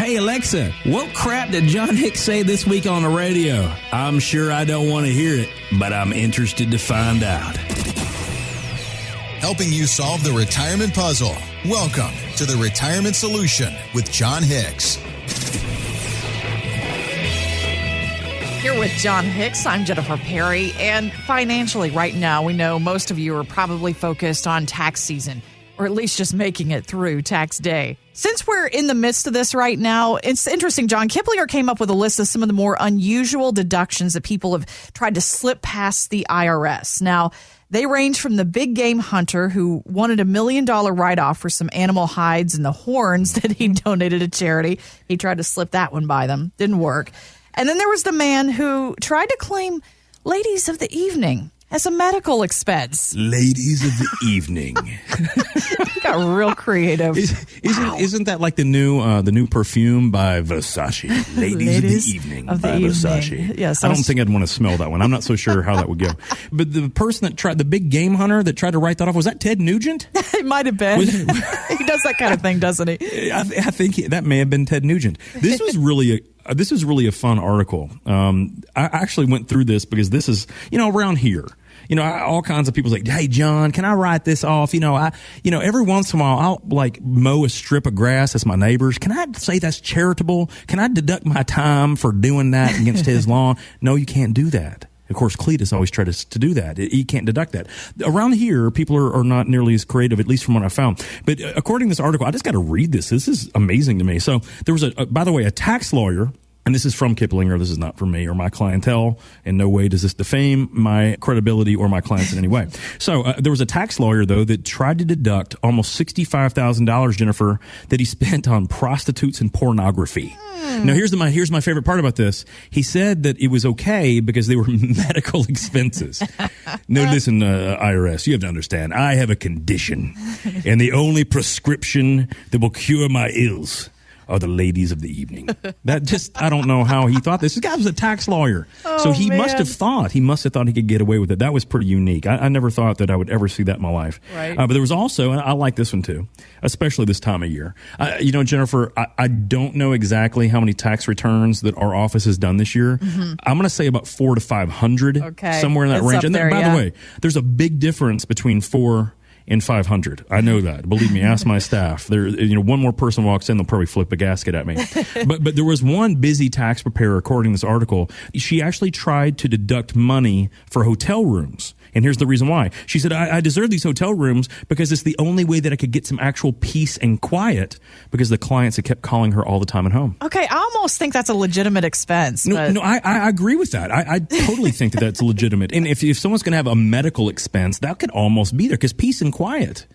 Hey, Alexa, what crap did John Hicks say this week on the radio? I'm sure I don't want to hear it, but I'm interested to find out. Helping you solve the retirement puzzle. Welcome to The Retirement Solution with John Hicks. Here with John Hicks, I'm Jennifer Perry. And financially, right now, we know most of you are probably focused on tax season, or at least just making it through tax day. Since we're in the midst of this right now, it's interesting. John Kiplinger came up with a list of some of the more unusual deductions that people have tried to slip past the IRS. Now, they range from the big game hunter who wanted $1 million write-off for some animal hides and the horns that he donated to charity. He tried to slip that one by them. Didn't work. And then there was the man who tried to claim ladies of the evening as a medical expense. Ladies of the evening. He got real creative. Isn't that like the new perfume by Versace? Ladies of the evening by Versace. Yes, I don't think I'd want to smell that one. I'm not so sure how that would go. But the person that tried, the big game hunter that tried to write that off, was that Ted Nugent? It might have been. He does that kind of thing, doesn't he? I think that may have been Ted Nugent. This was really a fun article. I actually went through this because this is, around here. All kinds of people say, "Hey, John, can I write this off?" Every once in a while, I'll mow a strip of grass as my neighbor's. Can I say that's charitable? Can I deduct my time for doing that against his lawn? No, you can't do that. Of course, Cletus always tried to do that. You can't deduct that. Around here, people are not nearly as creative, at least from what I found. But according to this article, I just got to read this. This is amazing to me. So there was by the way, a tax lawyer. And this is from Kiplinger. This is not for me or my clientele. In no way does this defame my credibility or my clients in any way. So there was a tax lawyer, though, that tried to deduct almost $65,000, Jennifer, that he spent on prostitutes and pornography. Now, here's my favorite part about this. He said that it was okay because they were medical expenses. No, listen, IRS, you have to understand. I have a condition, and the only prescription that will cure my ills are the ladies of the evening. I don't know how he thought this. This guy was a tax lawyer. So he must have thought he could get away with it. That was pretty unique. I never thought that I would ever see that in my life. Right. But there was also, and I like this one too, especially this time of year. Jennifer, I don't know exactly how many tax returns that our office has done this year. Mm-hmm. I'm going to say about 400 to 500, somewhere in that range. And by the way, there's a big difference between 4 and 500. I know that. Believe me, ask my staff. There, one more person walks in, they'll probably flip a gasket at me. But there was one busy tax preparer, according to this article. She actually tried to deduct money for hotel rooms. And here's the reason why. She said, I deserve these hotel rooms because it's the only way that I could get some actual peace and quiet because the clients had kept calling her all the time at home. Okay, I almost think that's a legitimate expense. No, I agree with that. I totally think that that's legitimate. And if someone's going to have a medical expense, that could almost be there because peace and quiet,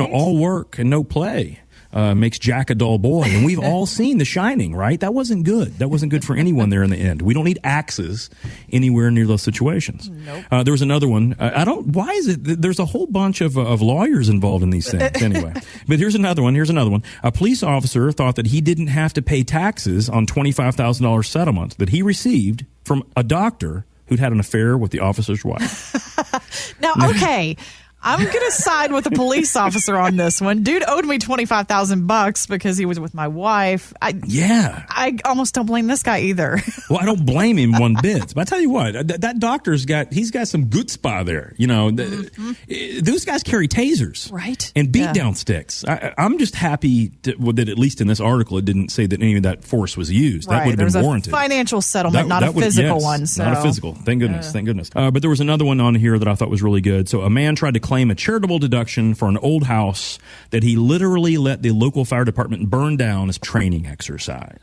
all work and no play. Makes Jack a dull boy. And we've all seen The Shining, right? That wasn't good. That wasn't good for anyone there in the end. We don't need axes anywhere near those situations. Nope. There was another one. Why is it? There's a whole bunch of lawyers involved in these things anyway. But here's another one. A police officer thought that he didn't have to pay taxes on $25,000 settlement that he received from a doctor who'd had an affair with the officer's wife. Now, okay. I'm going to side with the police officer on this one. Dude owed me $25,000 because he was with my wife. I almost don't blame this guy either. Well, I don't blame him one bit. But I tell you what, that doctor's he's got some good spa there. Those guys carry tasers, right, and beat down sticks. I'm just happy that at least in this article it didn't say that any of that force was used. Right. That would have been warranted. A financial settlement, not a physical one. So. Not a physical. Thank goodness. But there was another one on here that I thought was really good. So a man tried to claim a charitable deduction for an old house that he literally let the local fire department burn down as training exercise.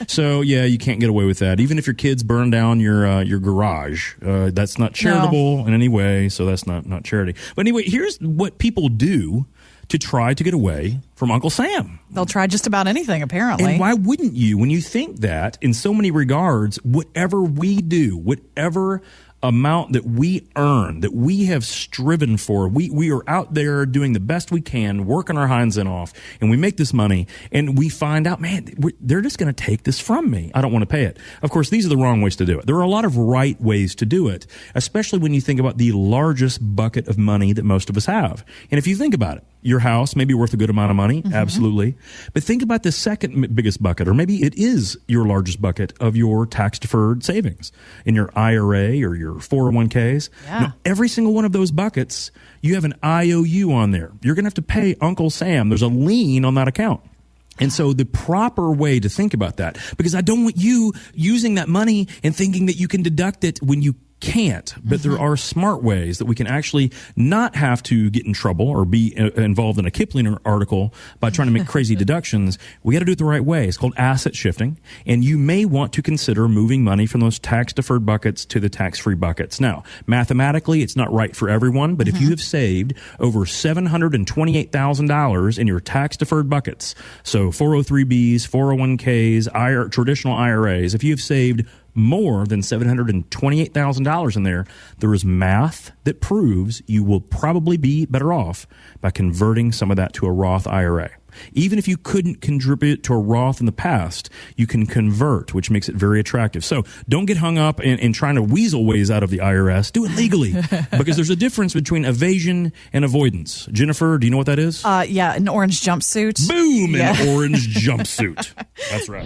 So, you can't get away with that. Even if your kids burn down your garage, that's not charitable in any way, so that's not charity. But anyway, here's what people do to try to get away from Uncle Sam. They'll try just about anything, apparently. And why wouldn't you? When you think that, in so many regards, whatever we do, whatever amount that we earn, that we have striven for. We are out there doing the best we can, working our hinds end off, and we make this money, and we find out, man, they're just going to take this from me. I don't want to pay it. Of course, these are the wrong ways to do it. There are a lot of right ways to do it, especially when you think about the largest bucket of money that most of us have. And if you think about it, your house may be worth a good amount of money, absolutely. But think about the second biggest bucket, or maybe it is your largest bucket of your tax-deferred savings in your IRA or your 401ks. Yeah. Now, every single one of those buckets, you have an IOU on there. You're going to have to pay Uncle Sam. There's a lien on that account. And so the proper way to think about that, because I don't want you using that money and thinking that you can deduct it when you can't, but there are smart ways that we can actually not have to get in trouble or be involved in a Kipling article by trying to make crazy deductions. We got to do it the right way. It's called asset shifting, and you may want to consider moving money from those tax-deferred buckets to the tax-free buckets. Now, mathematically, it's not right for everyone, but if you have saved over $728,000 in your tax-deferred buckets, so 403Bs, 401Ks, traditional IRAs, if you have saved more than $728,000 in there, there is math that proves you will probably be better off by converting some of that to a Roth IRA. Even if you couldn't contribute to a Roth in the past, you can convert, which makes it very attractive. So don't get hung up in trying to weasel ways out of the IRS. Do it legally, because there's a difference between evasion and avoidance. Jennifer, do you know what that is? Yeah, an orange jumpsuit. Boom, an orange jumpsuit. That's right.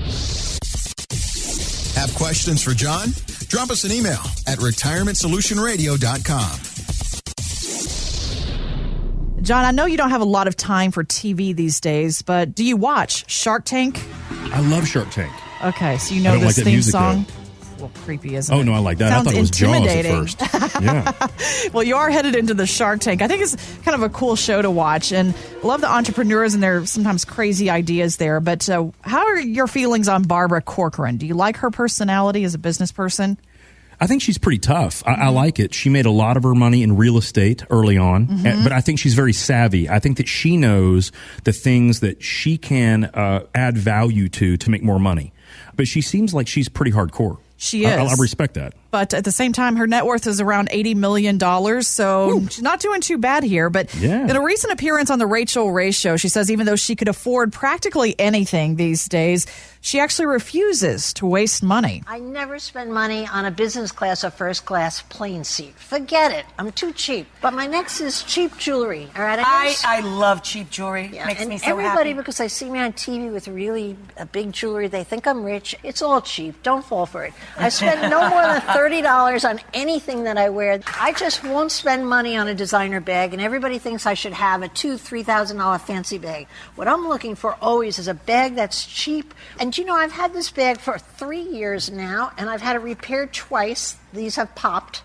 Have questions for John? Drop us an email at retirementsolutionradio.com. John, I know you don't have a lot of time for TV these days, but do you watch Shark Tank? I love Shark Tank. Okay, so you know this like theme music, song? though. A little creepy, isn't it? Oh, no, I like that. Sounds I thought it was Jaws at intimidating. first. Yeah. Well, you are headed into the Shark Tank. I think it's kind of a cool show to watch, and I love the entrepreneurs and their sometimes crazy ideas there. But how are your feelings on Barbara Corcoran? Do you like her personality as a business person? I think she's pretty tough. I like it. She made a lot of her money in real estate early on, but I think she's very savvy. I think that she knows the things that she can add value to make more money. But she seems like she's pretty hardcore. She is. I respect that. But at the same time, her net worth is around $80 million, so she's not doing too bad here. But in a recent appearance on the Rachel Ray Show, she says even though she could afford practically anything these days, she actually refuses to waste money. I never spend money on a business class or first class plane seat. Forget it. I'm too cheap. But my next is cheap jewelry. All right. I love cheap jewelry. Yeah, Makes and me so everybody, happy. because they see me on TV with really big jewelry, they think I'm rich. It's all cheap. Don't fall for it. I spend no more than $30 on anything that I wear. I just won't spend money on a designer bag, and everybody thinks I should have a $2,000, $3,000 fancy bag. What I'm looking for always is a bag that's cheap. And you know, I've had this bag for 3 years now, and I've had it repaired twice. These have popped.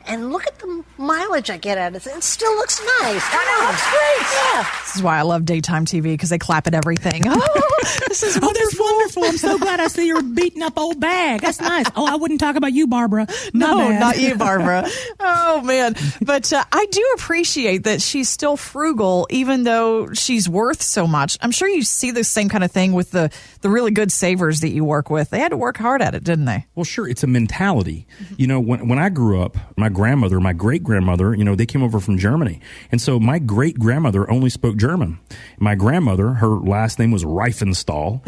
And look at the mileage I get out of it. It still looks nice. It looks great. Yeah. This is why I love daytime TV, because they clap at everything. Oh, this is wonderful. That's wonderful. I'm so glad I see your beaten up old bag. That's nice. Oh, I wouldn't talk about you, Barbara. No, bad. not you, Barbara. Oh, man. But I do appreciate that she's still frugal, even though she's worth so much. I'm sure you see the same kind of thing with the really good savers that you work with. They had to work hard at it, didn't they? Well, sure. It's a mentality. You know, when I grew up, my grandmother, my great-grandmother, you know, they came over from Germany. And so my great-grandmother only spoke German. My grandmother, her last name was Reifenstahl.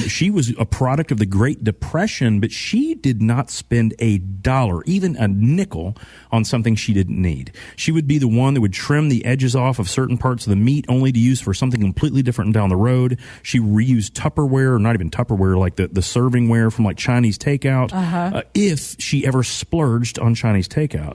She was a product of the Great Depression, but she did not spend a dollar, even a nickel, on something she didn't need. She would be the one that would trim the edges off of certain parts of the meat only to use for something completely different down the road. She reused Tupperware, or not even Tupperware, like the servingware from like Chinese takeout, if she ever splurged on Chinese takeout.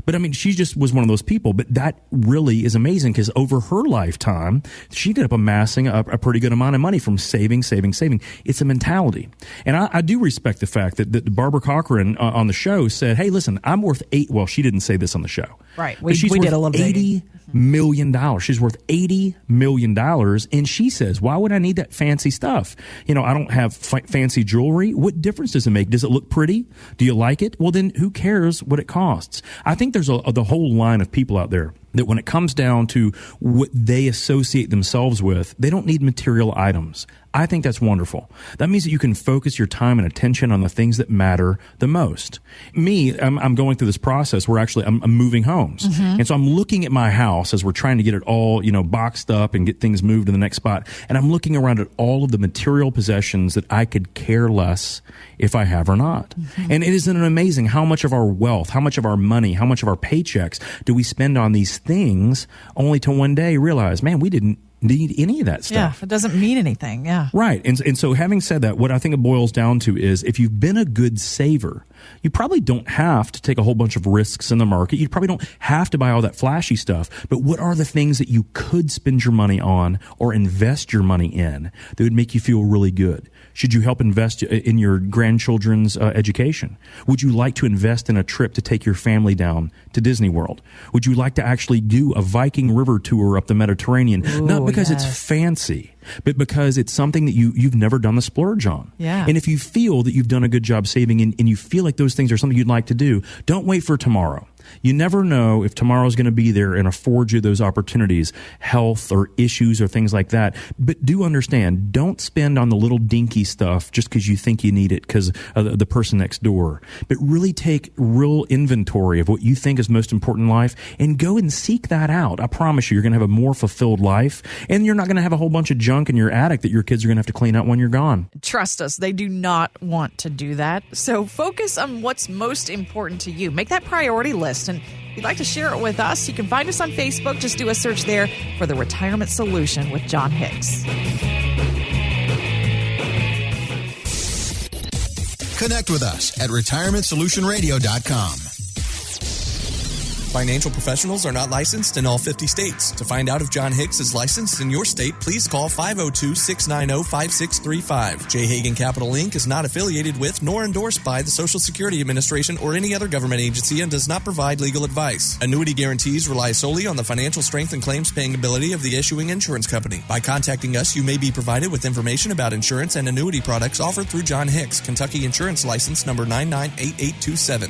But I mean, she just was one of those people. But that really is amazing, because over her lifetime, she ended up amassing a pretty good amount of money from saving. It's a mentality. And I do respect the fact that Barbara Corcoran on the show said, hey, listen, I'm worth well, she didn't say this on the show. Right. We did a little $80 million. She's worth $80 million. And she says, why would I need that fancy stuff? You know, I don't have fancy jewelry. What difference does it make? Does it look pretty? Do you like it? Well, then who cares what it costs? I think there's the whole line of people out there that when it comes down to what they associate themselves with, they don't need material items. I think that's wonderful. That means that you can focus your time and attention on the things that matter the most. Me, I'm going through this process where actually I'm moving homes. And so I'm looking at my house as we're trying to get it all, boxed up and get things moved to the next spot. And I'm looking around at all of the material possessions that I could care less if I have or not. And it isn't amazing how much of our wealth, how much of our money, how much of our paychecks do we spend on these things only to one day realize, man, we didn't need any of that stuff. Yeah, it doesn't mean anything. Yeah. Right. And so having said that, what I think it boils down to is if you've been a good saver, you probably don't have to take a whole bunch of risks in the market. You probably don't have to buy all that flashy stuff. But what are the things that you could spend your money on or invest your money in that would make you feel really good? Should you help invest in your grandchildren's education? Would you like to invest in a trip to take your family down to Disney World? Would you like to actually do a Viking river tour up the Mediterranean? Ooh, not because yes. it's fancy, but because it's something that you've never done the splurge on. Yeah. And if you feel that you've done a good job saving and you feel like those things are something you'd like to do, don't wait for tomorrow. You never know if tomorrow's going to be there and afford you those opportunities, health or issues or things like that. But do understand, don't spend on the little dinky stuff just because you think you need it because of the person next door. But really take real inventory of what you think is most important in life and go and seek that out. I promise you, you're going to have a more fulfilled life and you're not going to have a whole bunch of junk in your attic that your kids are going to have to clean out when you're gone. Trust us, they do not want to do that. So focus on what's most important to you. Make that priority list. And if you'd like to share it with us, you can find us on Facebook. Just do a search there for The Retirement Solution with John Hicks. Connect with us at retirementsolutionradio.com. Financial professionals are not licensed in all 50 states. To find out if John Hicks is licensed in your state, please call 502-690-5635. J. Hagan Capital Inc. is not affiliated with nor endorsed by the Social Security Administration or any other government agency and does not provide legal advice. Annuity guarantees rely solely on the financial strength and claims paying ability of the issuing insurance company. By contacting us, you may be provided with information about insurance and annuity products offered through John Hicks, Kentucky Insurance License number 998827.